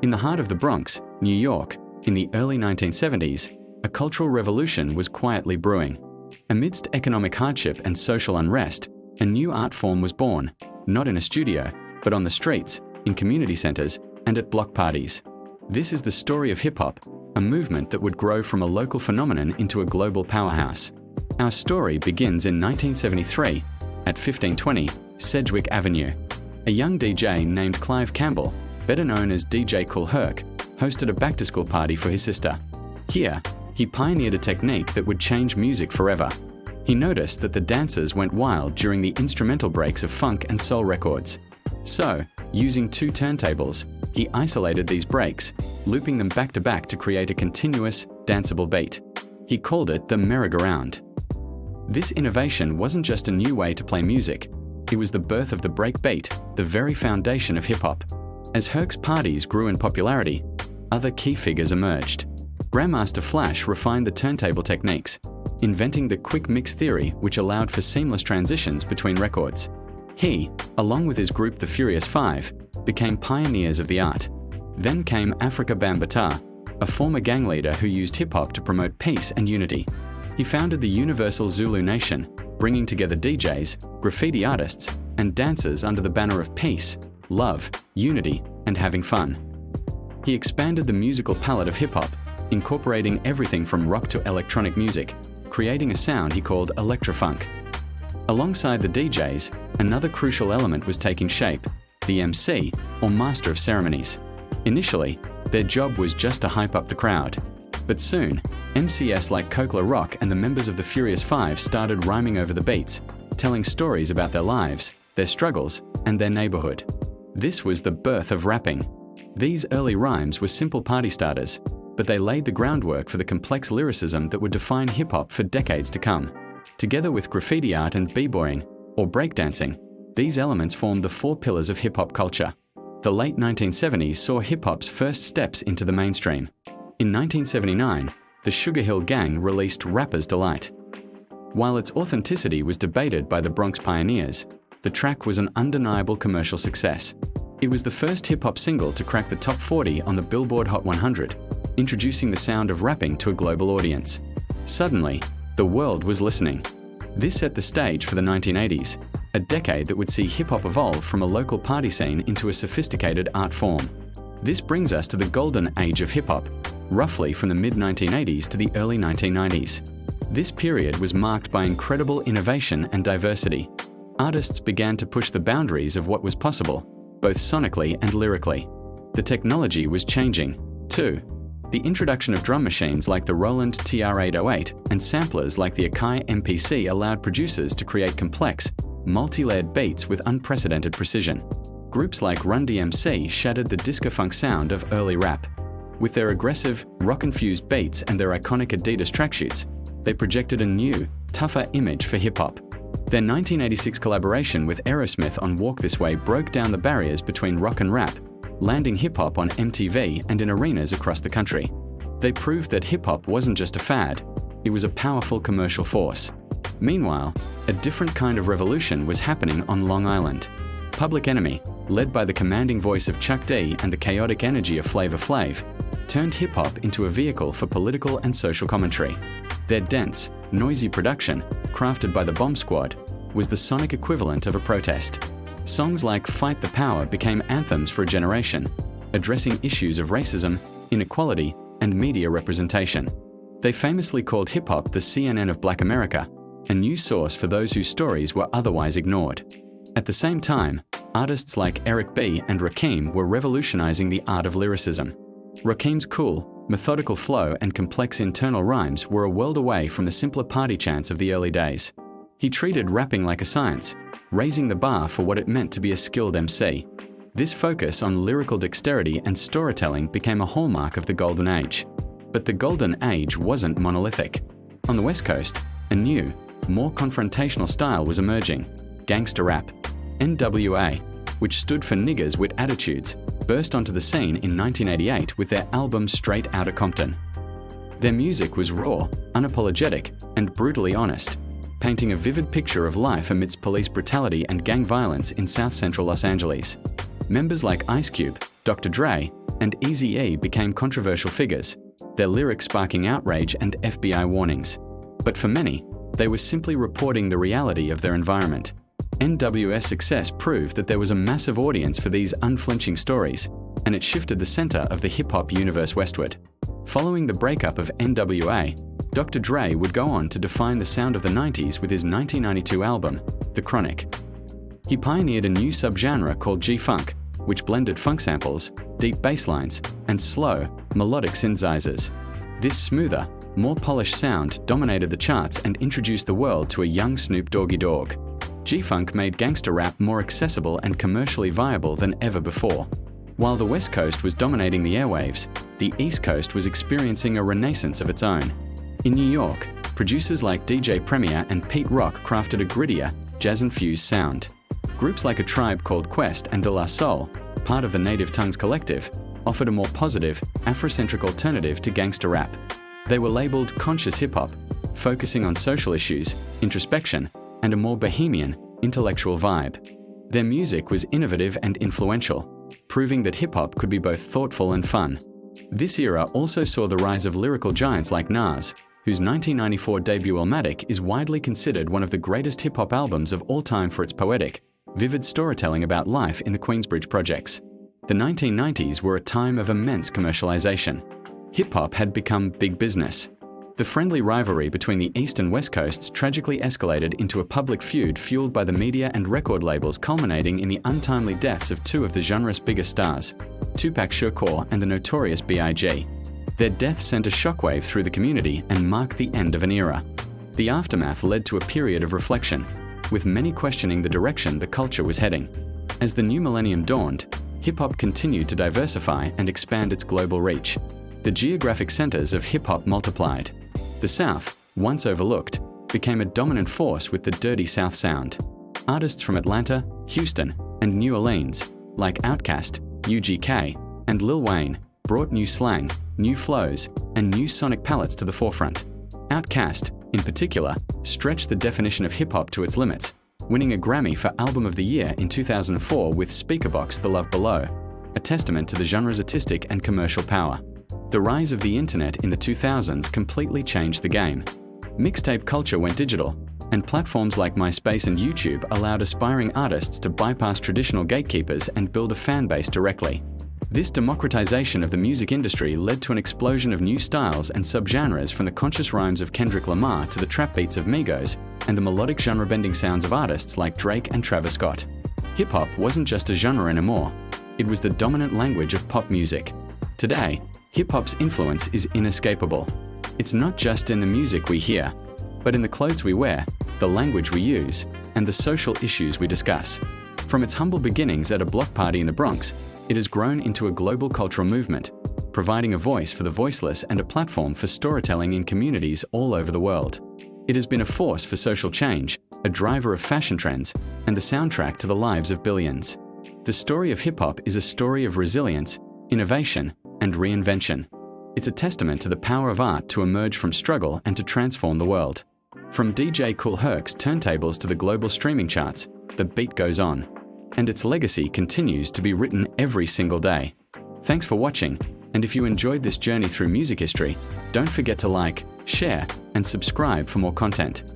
In the heart of the Bronx, New York, in the early 1970s, a cultural revolution was quietly brewing. Amidst economic hardship and social unrest, a new art form was born, not in a studio, but on the streets, in community centers, and at block parties. This is the story of hip-hop, a movement that would grow from a local phenomenon into a global powerhouse. Our story begins in 1973, at 1520 Sedgwick Avenue. A young DJ named Clive Campbell, better known as DJ Kool Herc, hosted a back-to-school party for his sister. Here, he pioneered a technique that would change music forever. He noticed that the dancers went wild during the instrumental breaks of funk and soul records. So, using two turntables, he isolated these breaks, looping them back-to-back to create a continuous, danceable beat. He called it the merry-go-round. This innovation wasn't just a new way to play music, it was the birth of the breakbeat, the very foundation of hip-hop. As Herc's parties grew in popularity, other key figures emerged. Grandmaster Flash refined the turntable techniques, inventing the quick mix theory which allowed for seamless transitions between records. He, along with his group the Furious Five, became pioneers of the art. Then came Afrika Bambaataa, a former gang leader who used hip-hop to promote peace and unity. He founded the Universal Zulu Nation, bringing together DJs, graffiti artists, and dancers under the banner of peace, love, unity, and having fun. He expanded the musical palette of hip-hop, incorporating everything from rock to electronic music, creating a sound he called electrofunk. Alongside the DJs, another crucial element was taking shape, the MC, or Master of Ceremonies. Initially, their job was just to hype up the crowd. But soon, MCs like Coke La Rock and the members of the Furious Five started rhyming over the beats, telling stories about their lives, their struggles, and their neighborhood. This was the birth of rapping. These early rhymes were simple party starters, but they laid the groundwork for the complex lyricism that would define hip-hop for decades to come. Together with graffiti art and b-boying, or breakdancing, these elements formed the four pillars of hip-hop culture. The late 1970s saw hip-hop's first steps into the mainstream. In 1979, the Sugar Hill Gang released Rapper's Delight. While its authenticity was debated by the Bronx pioneers, the track was an undeniable commercial success. It was the first hip-hop single to crack the top 40 on the Billboard Hot 100, introducing the sound of rapping to a global audience. Suddenly, the world was listening. This set the stage for the 1980s, a decade that would see hip-hop evolve from a local party scene into a sophisticated art form. This brings us to the golden age of hip-hop, roughly from the mid-1980s to the early 1990s. This period was marked by incredible innovation and diversity. Artists began to push the boundaries of what was possible, both sonically and lyrically. The technology was changing, too. The introduction of drum machines like the Roland TR-808 and samplers like the Akai MPC allowed producers to create complex, multi-layered beats with unprecedented precision. Groups like Run DMC shattered the disco-funk sound of early rap. With their aggressive, rock-infused beats and their iconic Adidas tracksuits, they projected a new, tougher image for hip-hop. Their 1986 collaboration with Aerosmith on Walk This Way broke down the barriers between rock and rap, landing hip-hop on MTV and in arenas across the country. They proved that hip-hop wasn't just a fad, it was a powerful commercial force. Meanwhile, a different kind of revolution was happening on Long Island. Public Enemy, led by the commanding voice of Chuck D and the chaotic energy of Flavor Flav, turned hip-hop into a vehicle for political and social commentary. Their dense, noisy production, crafted by the Bomb Squad, was the sonic equivalent of a protest. Songs like Fight the Power became anthems for a generation, addressing issues of racism, inequality, and media representation. They famously called hip-hop the CNN of Black America, a news source for those whose stories were otherwise ignored. At the same time, artists like Eric B. and Rakim were revolutionizing the art of lyricism. Rakim's cool, methodical flow and complex internal rhymes were a world away from the simpler party chants of the early days. He treated rapping like a science, raising the bar for what it meant to be a skilled MC. This focus on lyrical dexterity and storytelling became a hallmark of the Golden Age. But the Golden Age wasn't monolithic. On the West Coast, a new, more confrontational style was emerging, gangster rap. NWA, which stood for Niggers with Attitudes, burst onto the scene in 1988 with their album Straight Outta Compton. Their music was raw, unapologetic, and brutally honest, painting a vivid picture of life amidst police brutality and gang violence in South Central Los Angeles. Members like Ice Cube, Dr. Dre, and Eazy-E became controversial figures, their lyrics sparking outrage and FBI warnings. But for many, they were simply reporting the reality of their environment. NWS success proved that there was a massive audience for these unflinching stories, and it shifted the center of the hip-hop universe westward. Following the breakup of NWA, Dr. Dre would go on to define the sound of the 90s with his 1992 album, The Chronic. He pioneered a new subgenre called G-Funk, which blended funk samples, deep bass lines, and slow, melodic synthesizers. This smoother, more polished sound dominated the charts and introduced the world to a young Snoop Doggy Dogg. G-Funk made gangster rap more accessible and commercially viable than ever before. While the West Coast was dominating the airwaves, the East Coast was experiencing a renaissance of its own. In New York, producers like DJ Premier and Pete Rock crafted a grittier, jazz-infused sound. Groups like A Tribe Called Quest and De La Soul, part of the Native Tongues Collective, offered a more positive, Afrocentric alternative to gangster rap. They were labeled conscious hip-hop, focusing on social issues, introspection, and a more bohemian, intellectual vibe. Their music was innovative and influential, proving that hip-hop could be both thoughtful and fun. This era also saw the rise of lyrical giants like Nas, whose 1994 debut Illmatic is widely considered one of the greatest hip-hop albums of all time for its poetic, vivid storytelling about life in the Queensbridge projects. The 1990s were a time of immense commercialization. Hip-hop had become big business. The friendly rivalry between the East and West Coasts tragically escalated into a public feud fueled by the media and record labels, culminating in the untimely deaths of two of the genre's biggest stars, Tupac Shakur and the Notorious B.I.G. Their death sent a shockwave through the community and marked the end of an era. The aftermath led to a period of reflection, with many questioning the direction the culture was heading. As the new millennium dawned, hip-hop continued to diversify and expand its global reach. The geographic centers of hip-hop multiplied. The South, once overlooked, became a dominant force with the Dirty South sound. Artists from Atlanta, Houston, and New Orleans, like Outkast, UGK, and Lil Wayne, brought new slang, new flows, and new sonic palettes to the forefront. Outkast, in particular, stretched the definition of hip-hop to its limits, winning a Grammy for Album of the Year in 2004 with Speakerboxxx The Love Below, a testament to the genre's artistic and commercial power. The rise of the internet in the 2000s completely changed the game. Mixtape culture went digital, and platforms like MySpace and YouTube allowed aspiring artists to bypass traditional gatekeepers and build a fan base directly. This democratization of the music industry led to an explosion of new styles and subgenres, from the conscious rhymes of Kendrick Lamar to the trap beats of Migos and the melodic genre-bending sounds of artists like Drake and Travis Scott. Hip-hop wasn't just a genre anymore, it was the dominant language of pop music. Today, hip-hop's influence is inescapable. It's not just in the music we hear, but in the clothes we wear, the language we use, and the social issues we discuss. From its humble beginnings at a block party in the Bronx, it has grown into a global cultural movement, providing a voice for the voiceless and a platform for storytelling in communities all over the world. It has been a force for social change, a driver of fashion trends, and the soundtrack to the lives of billions. The story of hip-hop is a story of resilience, innovation, and reinvention. It's a testament to the power of art to emerge from struggle and to transform the world. From DJ Kool Herc's turntables to the global streaming charts, the beat goes on. And its legacy continues to be written every single day. Thanks for watching, and if you enjoyed this journey through music history, don't forget to like, share, and subscribe for more content.